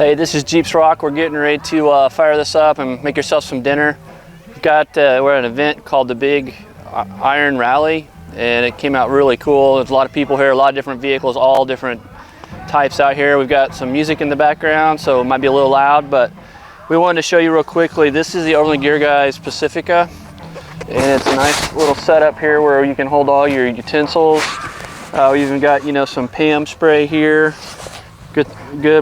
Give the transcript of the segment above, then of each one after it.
Hey, this is Jeeps Rock. We're getting ready to fire this up and make yourself some dinner. We're at an event called the Big Iron Rally, and it came out really cool. There's a lot of people here, a lot of different vehicles, all different types out here. We've got some music in the background, so it might be a little loud, but we wanted to show you real quickly. This is the Overland Gear Guys Pacifica, and it's a nice little setup here where you can hold all your utensils. We even got, some PM spray here. Good,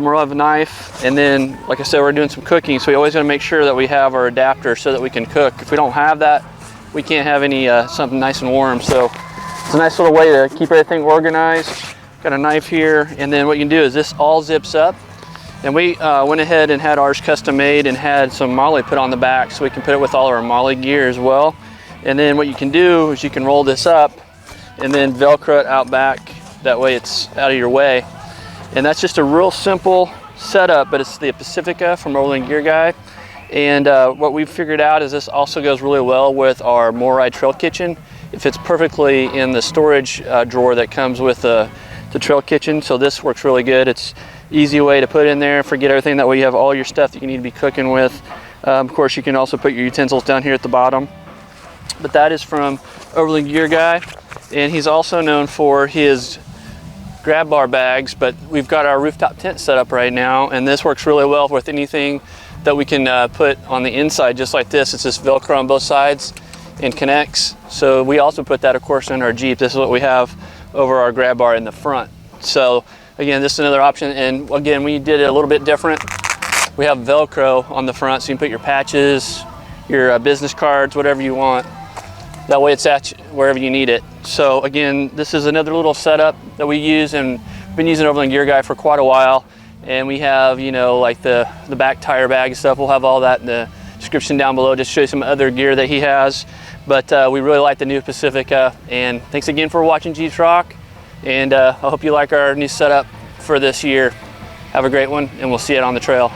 we'll have a knife, and then, like I said, we're doing some cooking, so we always got to make sure that we have our adapter so that we can cook. If we don't have that, we can't have any something nice and warm. So it's a nice little way to keep everything organized. Got a knife here, and then what you can do is this all zips up, and we went ahead and had ours custom made and had some MOLLE put on the back so we can put it with all our MOLLE gear as well. And then what you can do is you can roll this up and then Velcro it out back. That way it's out of your way. And that's just a real simple setup, but it's the Pacifica from Overland Gear Guy. And what we've figured out is this also goes really well with our MORryde trail kitchen. It fits perfectly in the storage drawer that comes with the trail kitchen. So this works really good. It's easy way to put in there, forget everything. That way you have all your stuff that you need to be cooking with. Of course, you can also put your utensils down here at the bottom. But that is from Overland Gear Guy. And he's also known for his grab bar bags, but we've got our rooftop tent set up right now, and this works really well with anything that we can put on the inside, just like this. It's just Velcro on both sides and connects. So we also put that, of course, in our Jeep. This is what we have over our grab bar in the front. So again, this is another option. And again, we did it a little bit different. We have Velcro on the front, so you can put your patches, your business cards, whatever you want. That way it's at wherever you need it. So again, this is another little setup that we use, and been using Overland Gear Guy for quite a while. And we have, like the back tire bag and stuff. We'll have all that in the description down below, just to show you some other gear that he has. But we really like the new Pacifica. And thanks again for watching Jeeps Rock. And I hope you like our new setup for this year. Have a great one, and we'll see you on the trail.